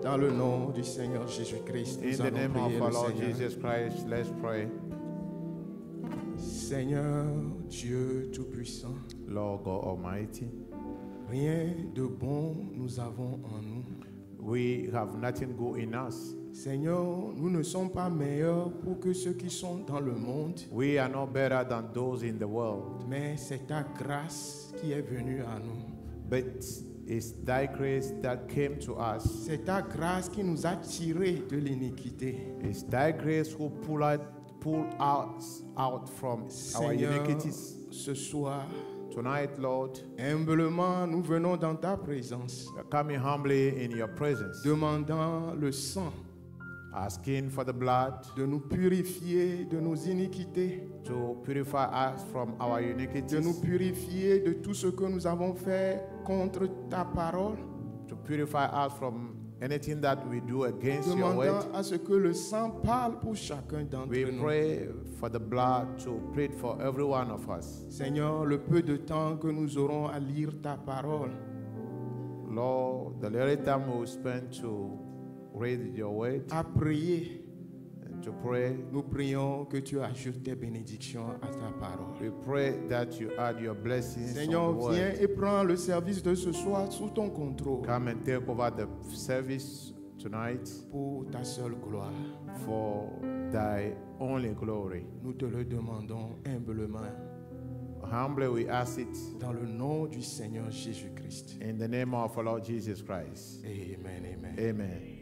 Dans le nom du Seigneur Jésus-Christ, In nous the allons name prier of le our Lord Seigneur. Jesus Christ, let's pray. Seigneur Dieu Tout-Puissant, Lord God Almighty, rien de bon nous avons en nous. we have nothing good in us. Seigneur, nous ne sommes pas meilleurs pour que ceux qui sont dans le monde, We are not better than those in the world, mais c'est ta grâce qui est venue à nous. but it's thy grace that came to us. C'est ta grâce qui nous a tirés de l'iniquité. It's thy grace who pull us out from our Seigneur, iniquities. ce soir, Tonight, Lord, humblement, nous venons dans ta présence, we are coming humbly in your presence, demandant le sang asking for the blood de nous purifier de nos iniquités, to purify us from our de nous iniquities, purifier de tout ce que nous avons fait contre ta parole, to purify us from anything that we do against your word. demandant à ce que le sang parle pour chacun d'entre We nous. pray for the blood to plead for every one of us. Seigneur, le peu de temps que nous aurons à lire ta parole, Lord, the little time we will spend to read your word à prier, and to pray, nous prions que tu ajoutes tes bénédictions à ta parole. we pray that you add your blessings Seigneur, on the viens word. et prends le service de ce soir sous ton contrôle Come and take over the service tonight pour ta seule gloire. for thy only glory. Nous te le demandons humblement Humbly we ask it dans le nom du Seigneur Jésus-Christ. in the name of our Lord Jesus Christ. Amen, amen. Amen.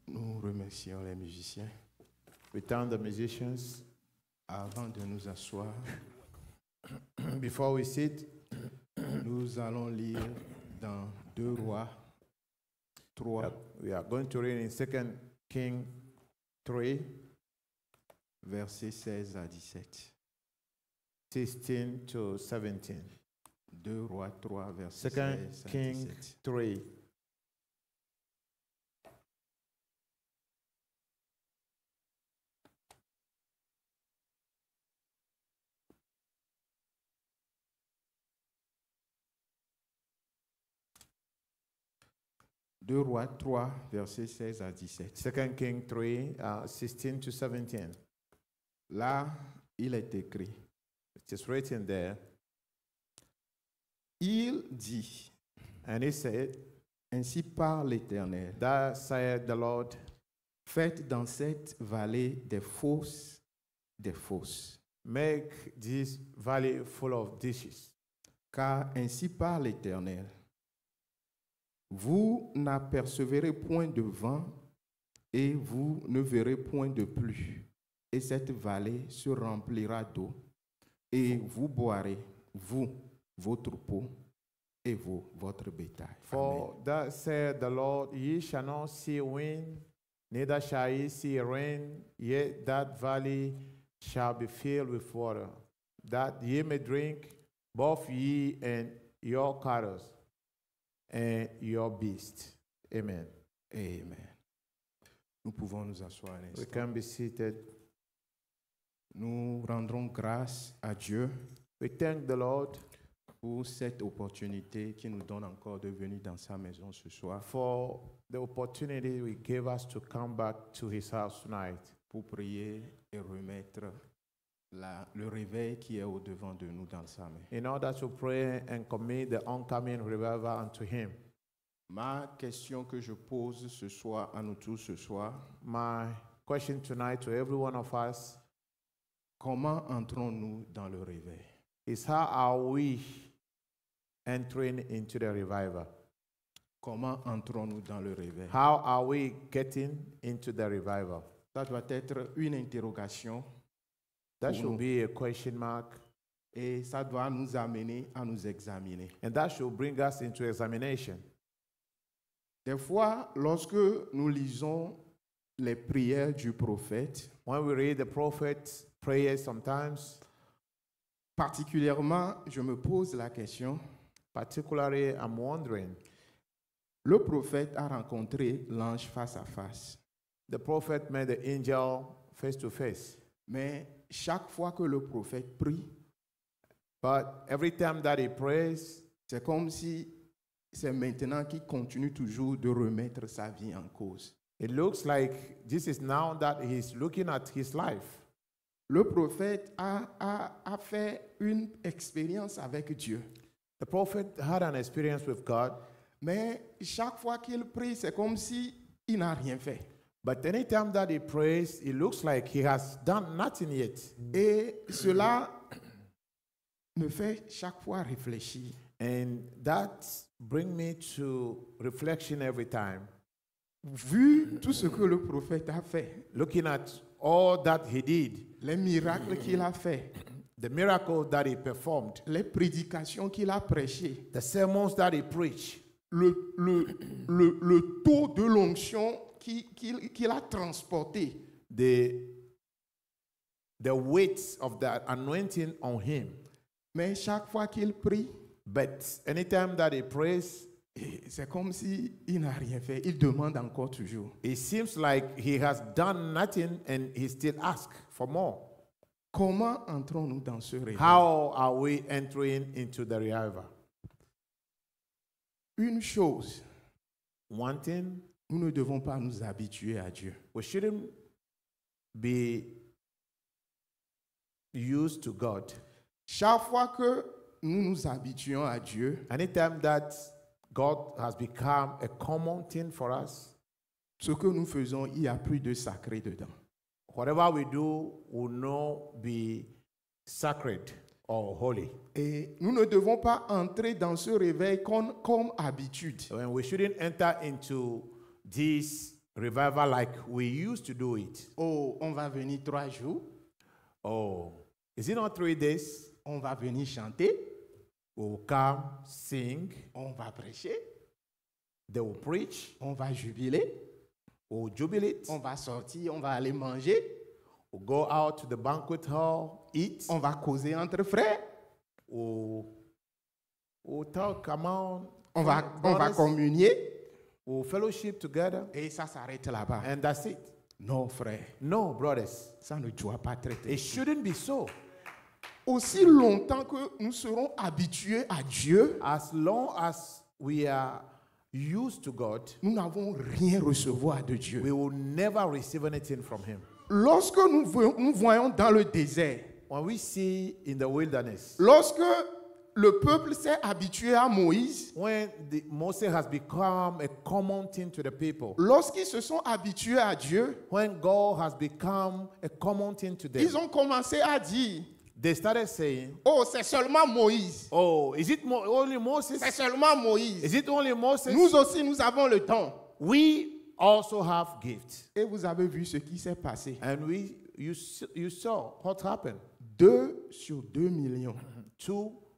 Nous remercions les musiciens. We thank the musicians. Avant de nous asseoir, Before we sit, nous allons lire dans 2 Rois 3, we are going to read in 2 Kings 3, versets 16 à 17. 16 to 17. 2 Rois 3, versets 2 16 à Kings 17. 3. Deux Rois 3, versets 16 à 17. 2 Kings 3, 16 to 17. Là, il est écrit, It is written there. il dit, And he said, ainsi parle l'Éternel, Thus saith the Lord, faites dans cette vallée des fosses, make this valley full of dishes. car ainsi parle l'Éternel. Vous n'apercevrez point de vent et vous ne verrez point de pluie. Et cette vallée se remplira d'eau et vous boirez, vous, vos troupeaux et votre bétail. Amen. For thus saith the Lord, ye shall not see wind, neither shall ye see rain, yet that valley shall be filled with water, that ye may drink, both ye and your cattle and your beasts. Amen. Amen. Nous pouvons nous asseoir un We instant. can be seated. Nous rendrons grâce à Dieu We thank the Lord pour cette opportunité qui nous donne encore de venir dans sa maison ce soir for the opportunity He gave us to come back to His house tonight pour prier et remettre le réveil qui est au-devant de nous dans sa main. in order to pray and commit the oncoming revival unto Him. Ma question que je pose ce soir à nous tous ce soir, My question tonight to every one of us comment entrons-nous dans le réveil? is, how are we entering into the revival? Comment entrons-nous dans le réveil? How are we getting into the revival? Ça doit être une interrogation That pour should nous. be a question mark, Et ça doit nous amener à nous examiner. and that should bring us into examination. Des fois, lorsque nous lisons les prières du prophète, When we read the prophet's prayers sometimes, particulièrement, je me pose la question, particularly I'm wondering, le prophète a rencontré l'ange face à face. the prophet met the angel face to face. Mais chaque fois que le prophète prie, But every time that he prays, c'est comme si c'est maintenant qu'il continue toujours de remettre sa vie en cause. It looks like this is now that he's looking at his life. Le prophète a fait une expérience avec Dieu. The prophet had an experience with God, Mais chaque fois qu'il prie, c'est comme si il n'a rien fait. but anytime that he prays, it looks like he has done nothing yet. Et cela me fait chaque fois réfléchir. And that brings me to reflection every time. Vu tout ce que le prophète a fait, Looking at all that he did, les miracles qu'il a fait, the miracle that he performed, les prédications qu'il a prêchées, the sermons that he preached, le taux de l'onction qu'il a transporté, the weight of the anointing on him. mais chaque fois qu'il prie, But anytime that he prays, c'est comme si il n'a rien fait. Il demande encore toujours. it seems like he has done nothing and he still asks for more. Comment entrons-nous dans ce réveil? How are we entering into the revival? Une chose, One thing, nous ne devons pas nous habituer à Dieu. we shouldn't be used to God. Chaque fois que nous nous habituons à Dieu, Anytime that God has become a common thing for us, ce que nous faisons, il n'y a plus de sacré dedans. whatever we do will not be sacred or holy. Et nous ne devons pas entrer dans ce réveil comme habitude. And we shouldn't enter into this revival like we used to do it. Oh, on va venir 3 jours, Oh, is it not 3 days? on va venir chanter, We will come, sing, on va prêcher, they will preach, on va jubiler, we will jubilate, on va sortir, on va aller manger, we'll go out to the banquet hall, eat, on va causer entre frères, we'll talk, come on, on va brothers, communier, we'll fellowship together, et ça s'arrête là-bas. and that's it. Non, frère, No, brothers, ça ne doit pas traiter. it shouldn't be so. Aussi longtemps que nous serons habitués à Dieu, As long as we are used to God, nous n'avons rien recevoir de Dieu. we will never receive anything from Him. Lorsque nous voyons dans le désert, When we see in the wilderness, lorsque le peuple s'est habitué à Moïse, when Moses has become a common thing to the people, lorsqu'ils se sont habitués à Dieu, when God has become a common thing to them, ils ont commencé à dire, they started saying, oh, c'est seulement Moïse. oh, is it only Moses? C'est seulement Moïse. Is it only Moses? Nous aussi, nous avons le temps. We also have gifts. Et vous avez vu ce qui s'est passé. And you saw what happened. 2 sur 2 millions.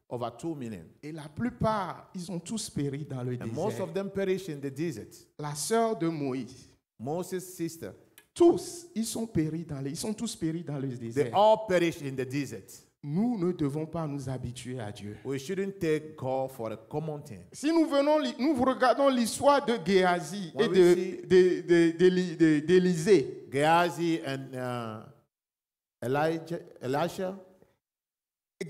Over 2 million. Et la plupart, ils ont tous péri dans le And most désert. of them perished in the desert. La sœur de Moïse, Moses' sister, tous, ils sont tous péris dans le they désert. all perished in the desert. Nous ne devons pas nous habituer à Dieu. We shouldn't take God for a common thing. Si nous regardons l'histoire de Géasi When et we d'Élisée, Gehazi and Elisha,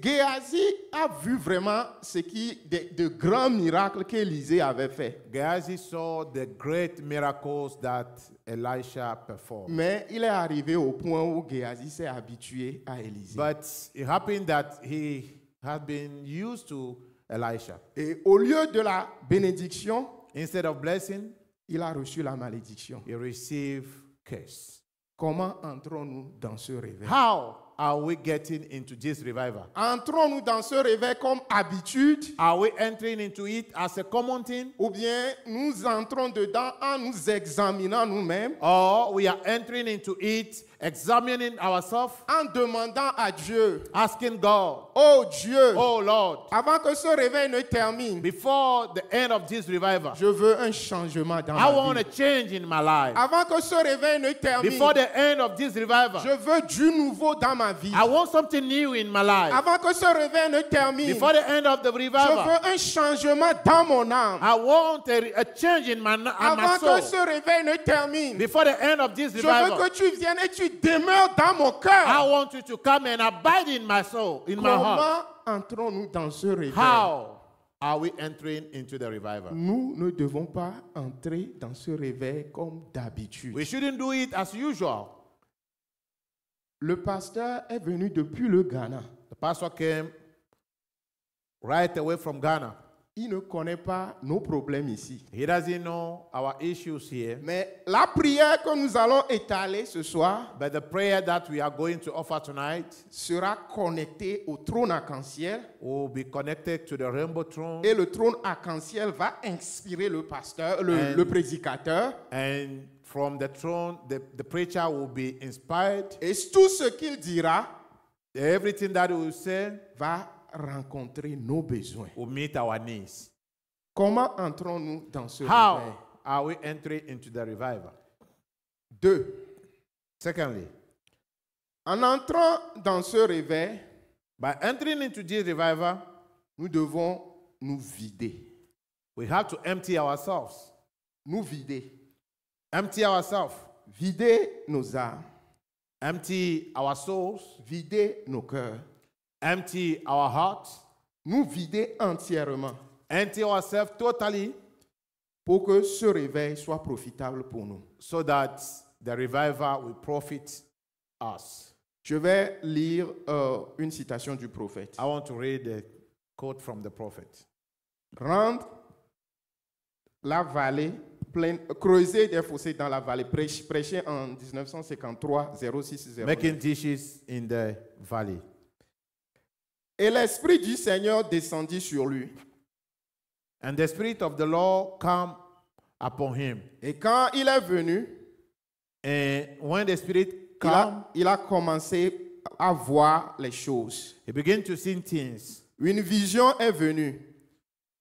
Géasi a vu vraiment de grands miracles qu'Élisée avait fait. Gehazi saw the great miracles that Elisha performed. Mais il est arrivé au point où Géasi s'est habitué à Élisée. But it happened that he had been used to Elisha. Et au lieu de la bénédiction, Instead of blessing, il a reçu la malédiction. he received curse. Comment entrons-nous dans ce réveil? How are we getting into this revival? Entrons-nous dans ce réveil comme habitude Are we entering into it as a common thing? ou bien nous entrons dedans en nous examinant nous-mêmes, Or we are entering into it, examining ourselves, en demandant à Dieu, asking God, oh Dieu, oh Lord, avant que ce réveil ne termine, before the end of this revival, je veux un changement dans I ma want vie. a change in my life. Avant que ce réveil ne termine, Before the end of this revival, je veux du nouveau dans ma vie. I want something new in my life. Avant que ce réveil ne termine, Before the end of the je revival, veux un changement dans mon âme. I want a change in my Avant que soul. ce réveil ne termine, Before the end of this je veux revival, que tu viennes et tu demeures dans mon I cœur. want you to come and abide in my soul, in my heart. Comment entrons-nous dans ce réveil? How are we entering into the revival? Nous ne devons pas entrer dans ce réveil comme d'habitude. We shouldn't do it as usual. Le pasteur est venu depuis le Ghana. The pastor came right away from Ghana. Il ne connaît pas nos problèmes ici. He doesn't know our issues here. Mais la prière que nous allons étaler ce soir But the prayer that we are going to offer tonight sera connectée au trône arc-en-ciel. will be connected to the rainbow throne. Et le trône arc-en-ciel va inspirer le pasteur, le prédicateur. And from the throne, the preacher will be inspired. Et tout ce qu'il dira Everything that he will say va rencontrer nos besoins. will meet our needs. Comment entrons-nous dans ce réveil? How are we entering into the revival? 2. Secondly, En entrant dans ce réveil, by entering into this revival, nous devons nous vider. we have to empty ourselves. Nous vider. Empty ourselves. Vider nos âmes. Empty our souls. Vider nos cœurs. Empty our hearts. Nous vider entièrement Empty ourselves totally pour que ce réveil soit profitable pour nous. so that the revival will profit us. Je vais lire une citation du prophète. I want to read a quote from the prophet. Rendre la vallée pleine, creuser des fossés dans la vallée, prêché en 1953, 0609. Making dishes in the valley. Et l'Esprit du Seigneur descendit sur lui. And the Spirit of the Lord came upon him. Et quand il est venu, And when the Spirit came, il a commencé à voir les choses. he began to see things. Une vision est venue.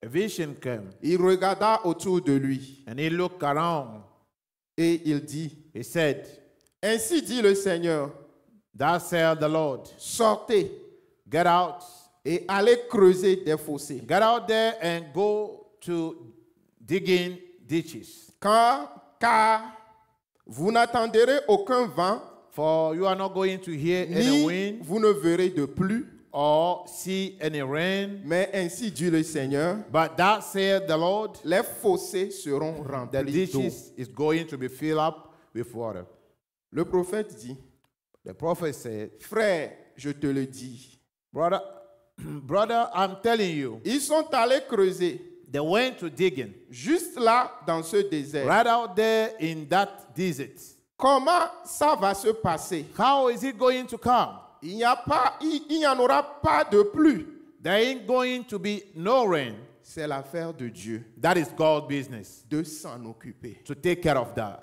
A vision came. Il regarda autour de lui And he looked around. et il dit, He said, ainsi dit le Seigneur, thus saith the Lord, sortez get out. et allez creuser des fossés. Get out there and go to digging ditches. Car vous n'attendrez aucun vent, For you are not going to hear any ni wind vous ne verrez de pluie, or see any rain. mais ainsi dit le Seigneur, But that saith the Lord, les fossés seront the remplis d'eau. ditches is going to be filled up with water. Le prophète dit, The prophet said, frère, je te le dis, brother, I'm telling you, ils sont allés creuser they went to digging juste là dans ce désert. right out there in that desert. Comment ça va se passer? How is it going to come? Il n'y en aura pas de pluie. There ain't going to be no rain. C'est l'affaire de Dieu That is God's business de s'en occuper. to take care of that.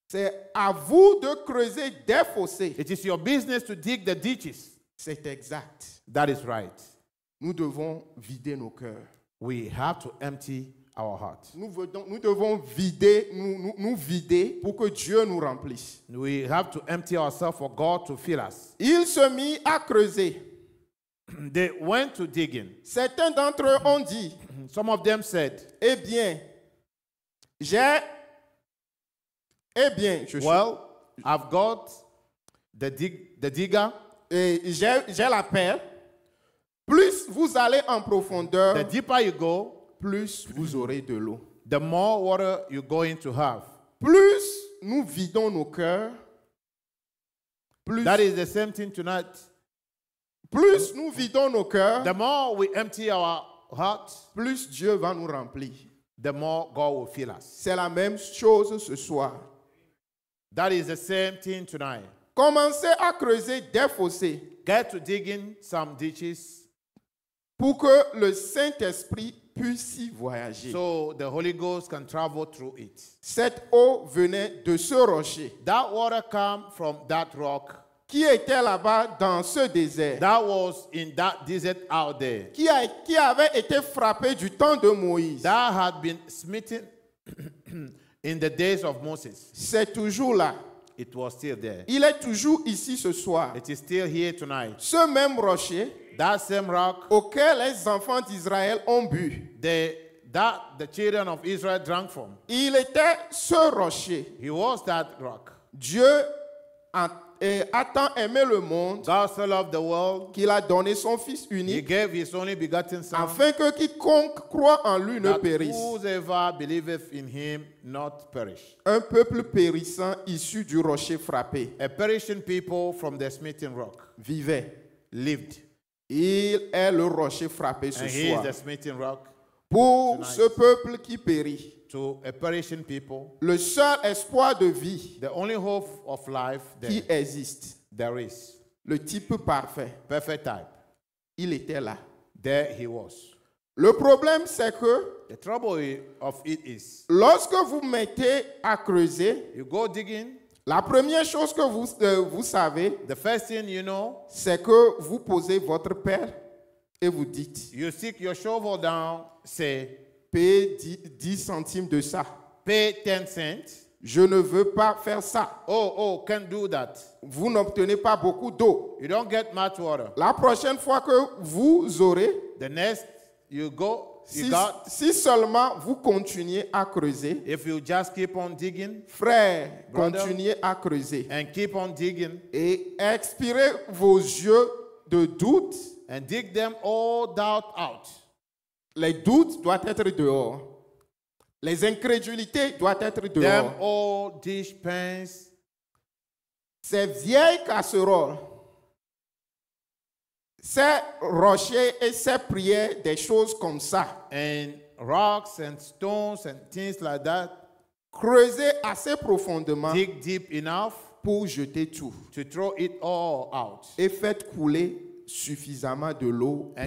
C'est à vous de creuser des fossés. It is your business to dig the ditches. C'est exact. That is right. Nous devons vider nos cœurs. We have to empty our hearts. Nous devons vider, nous vider pour que Dieu nous remplisse. We have to empty ourselves for God to fill us. Il se mit à creuser. They went to digging. Certains d'entre eux ont dit, Some of them said, eh bien, je suis, well, I've got the digger. et j'ai la paix. Plus vous allez en profondeur, The deeper you go, plus vous aurez de l'eau. the more water you're going to have. Plus nous vidons nos cœurs, plus That is the same thing tonight. nous vidons nos cœurs, The more we empty our hearts, plus Dieu va nous remplir. the more God will fill us. C'est la même chose ce soir. That is the same thing tonight. Commencez à creuser des fossés Get to digging some ditches pour que le Saint-Esprit puisse y voyager. so the Holy Ghost can travel through it. Cette eau venait de ce rocher That water come from that rock qui était là-bas dans ce désert, that was in that desert out there, qui avait été frappé du temps de Moïse. that had been smitten in the days of Moses. C'est toujours là. It was still there. Il est toujours ici ce soir. It is still here tonight. Ce même rocher That same rock auquel les enfants d'Israël ont bu. that the children of Israel drank from. Il était ce rocher. He was that rock. Dieu a tant aimé le monde God so loved the world, qu'il a donné son Fils He unique gave His only begotten Son, afin que quiconque croit en lui ne that périsse. whosoever believeth in Him not perish. Un peuple périssant issu du rocher frappé A perishing people from the smitten rock vivait. lived. Il est le rocher frappé ce And He is soir. the smitten rock Pour tonight. ce peuple qui périt, to a perishing people. le seul espoir de vie The only hope of life qui existe, there is. le type parfait, Perfect type. il était là. There He was. Le problème, c'est que The trouble of it is, lorsque vous mettez à creuser, you go digging, la première chose que vous savez, the first thing you know, c'est que vous posez votre pelle et vous dites, you stick your shovel down, say, payez 10 centimes de ça. pay 10 cents. Je ne veux pas faire ça. Oh, can't do that. Vous n'obtenez pas beaucoup d'eau. You don't get much water. La prochaine fois que vous aurez, The next you go, you si, got, si seulement vous continuez à creuser, if you just keep on digging frère, Brother. continuez à creuser and keep on digging et expirez vos yeux de doute. and dig them all doubt out. Les doutes doivent être dehors. Les incrédulités doivent être Them dehors. all dish pans, Ces vieilles casseroles, ces rochers et ces prières, des choses comme ça, and rocks and stones and things like that. creusez assez profondément Dig deep enough pour jeter tout. to throw it all out. Et faites couler suffisamment de l'eau Hein?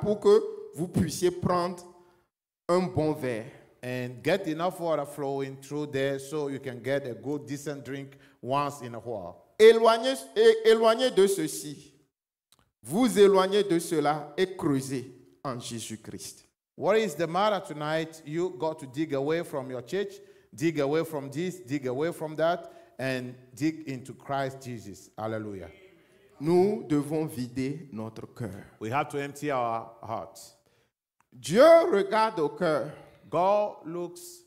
pour que vous puissiez prendre un bon verre. And get enough water flowing through there so you can get a good, decent drink once in a while. Éloignez de ceci. Vous éloignez de cela et creusez en Jésus-Christ. What is the matter tonight? You got to dig away from your church, dig away from this, dig away from that, and dig into Christ Jesus. Hallelujah. Nous devons vider notre cœur. We have to empty our hearts. Dieu regarde au cœur. God looks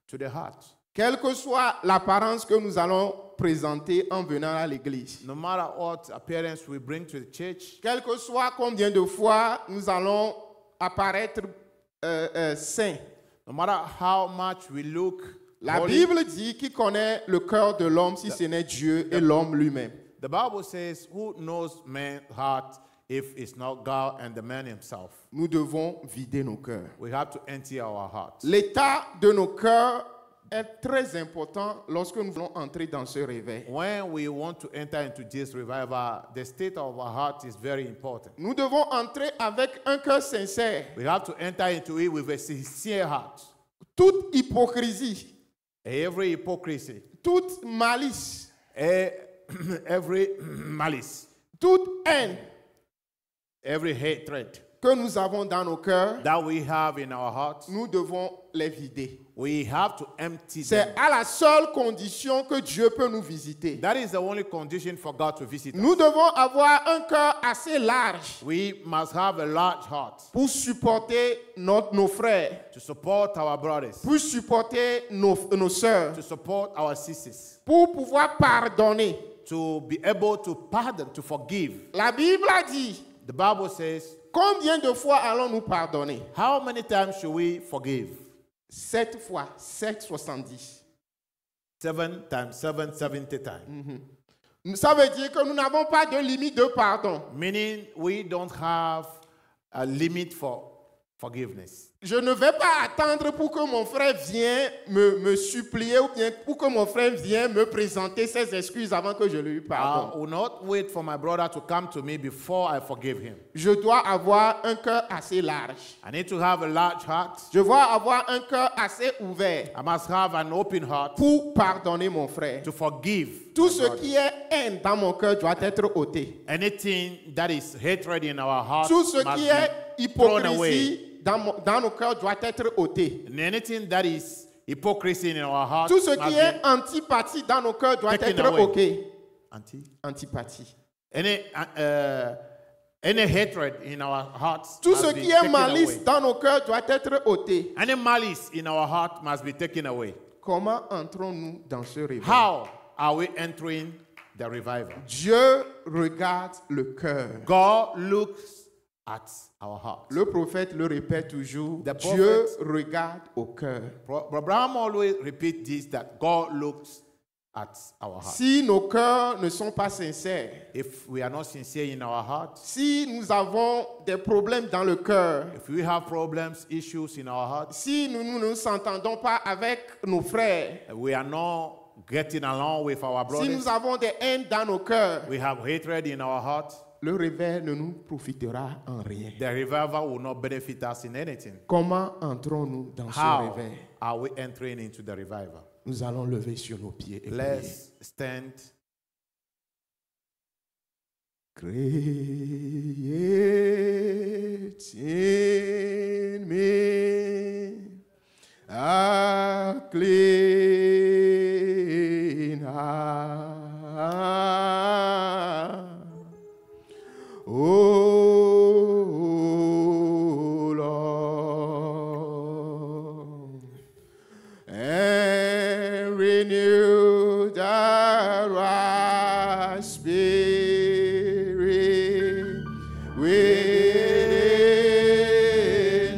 to the heart. Quelle que soit l'apparence que nous allons présenter en venant à l'église, No matter what appearance we bring to the church, quel que soit combien de fois nous allons apparaître saints, no matter how much we look la holy, Bible dit qui connaît le cœur de l'homme si ce n'est Dieu et l'homme lui-même. the Bible says, who knows man's heart if it's not God and the man himself? Nous devons vider nos cœurs. We have to empty our hearts. L'état de nos cœurs est très important lorsque nous voulons entrer dans ce réveil. When we want to enter into this revival, the state of our heart is very important. Nous devons entrer avec un cœur sincère. We have to enter into it with a sincere heart. Toute hypocrisie, Every hypocrisy, toute malice, every malice, toute haine every hatred que nous avons dans nos cœurs, that we have in our hearts, nous devons les vider. we have to empty C'est them. à la seule condition que Dieu peut nous visiter. That is the only condition for God to visit us. Nous devons avoir un cœur assez large We must have a large heart pour supporter nos frères, to support our brothers, pour supporter nos sœurs, to support our sisters, pour pouvoir pardonner. to be able to pardon, to forgive. La Bible a dit, The Bible says, combien de fois allons-nous pardonner? how many times should we forgive? 7 fois, 7,70. 7 times 7, 70 times. Ça veut dire que nous n'avons pas de limite de pardon. Meaning we don't have a limit for forgiveness. Je ne vais pas attendre pour que mon frère vienne me supplier ou bien pour que mon frère vienne me présenter ses excuses avant que je lui I pardonne. will not wait for my brother to come to me before I forgive him. Je dois avoir un cœur assez large. I need to have a large heart. Je dois avoir un cœur assez ouvert I must have an open heart pour pardonner mon frère. to forgive. Tout my ce brother. qui est haine dans mon cœur doit être ôté. Anything that is hatred in our heart Tout ce must qui be est thrown away. hypocrisie dans nos cœurs doit être ôté. And anything that is hypocrisy in our heart Tout ce must qui be est antipathie dans nos cœurs doit taken être away. ôté. antipathie. Antipathie. Any hatred in our hearts Tout must ce be qui est taken malice away. dans nos cœurs doit être ôté. Any malice in our heart must be taken away. Comment entrons-nous dans ce réveil? How are we entering the revival? Dieu regarde le cœur. God looks at our heart. Le prophète le répète toujours. The Dieu prophet- regarde au cœur. Abraham always repeat this, that God looks at our heart. Si nos cœurs ne sont pas sincères, If we are not sincere in our heart, si nous avons des problèmes dans le cœur, if we have problems, issues in our heart, si nous ne nous entendons pas avec nos frères, we are not getting along with our si nous brothers, avons des haines dans nos cœurs, we have hatred in our heart, le réveil ne nous profitera en rien. the revival will not benefit us in anything. Comment entrons-nous dans ce How réveil? are we entering into the revival? Nous allons lever sur nos pieds et prier. Let's stand. Create in me a clean heart, O Lord, and renew the right spirit within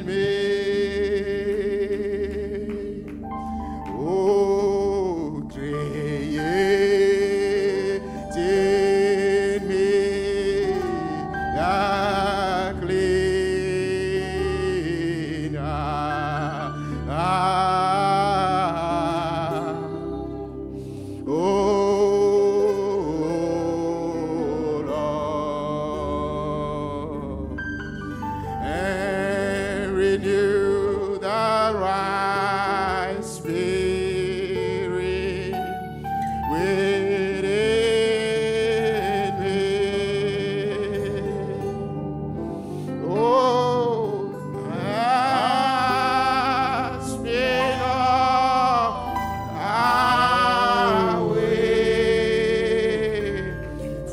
me. Oh, create in me a clean heart. Oh Lord, and renew the right spirit within me. Oh, has been away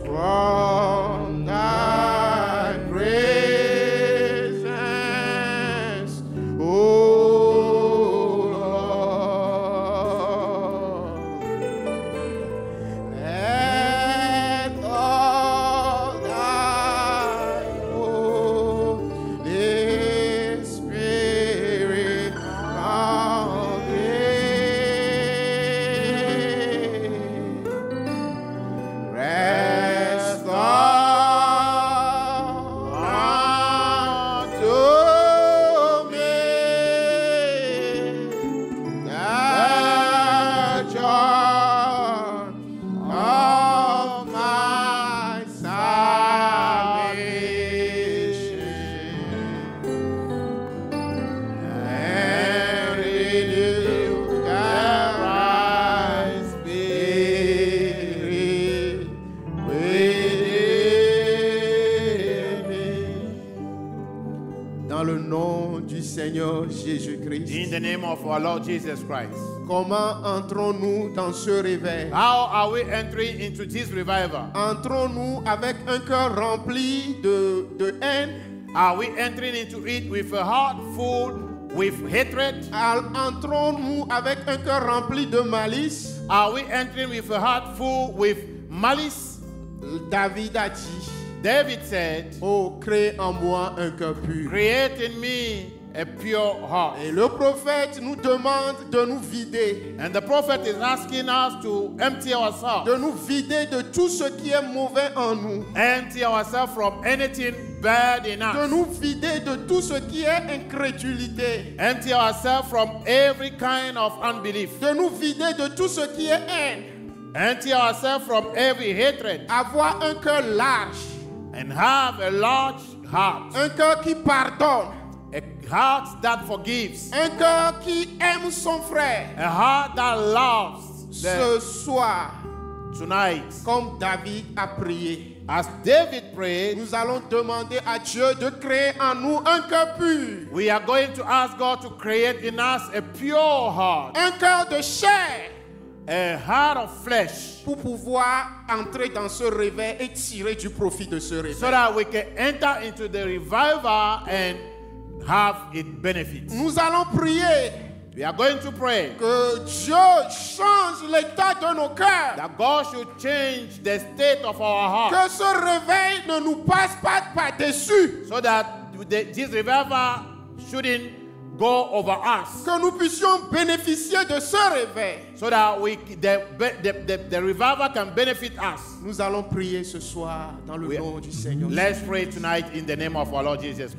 from thy presence, oh Lord, and all thy Holy Spirit come in. Rest unto me the joy of my salvation, and renew the right spirit within me. Dans le nom du Seigneur In Jésus-Christ, the name of our Lord Jesus Christ. comment entrons-nous dans ce réveil? How are we entering into this revival? Entrons-nous avec un cœur rempli de haine? Are we entering into it with a heart full with hatred? Entrons-nous avec un cœur rempli de malice? Are we entering with a heart full with malice? David a dit, David said, oh, crée en moi un cœur pur. create in me a pure heart. Et le prophète nous demande de nous vider, And the prophet is asking us to empty ourselves. de nous vider de tout ce qui est mauvais en nous, Empty ourselves from anything bad in de us. nous vider de tout ce qui est incrédulité, Empty ourselves from every kind of unbelief. de nous vider de tout ce qui est haine, Empty ourselves from every hatred. avoir un cœur large, And have a large heart. un cœur qui pardonne, A heart that forgives. un cœur qui aime son frère. A heart that loves Ce soir, tonight. comme David a prié, As David prayed, nous allons demander à Dieu de créer en nous un cœur pur, we are going to ask God to create in us a pure heart. un cœur de chair, A heart of flesh. pour pouvoir entrer dans ce réveil et tirer du profit de ce réveil. So that we can enter into the revival and have its benefits. Nous allons prier We are going to pray que Dieu change l'état de nos cœurs. that God should change the state of our heart Que ce réveil ne nous passe pas par-dessus. so that this revival shouldn't go over us. Que nous puissions bénéficier de ce réveil. So that the revival can benefit us. Nous allons prier ce soir dans le nom du Seigneur. Let's pray tonight in the name of our Lord Jesus Christ.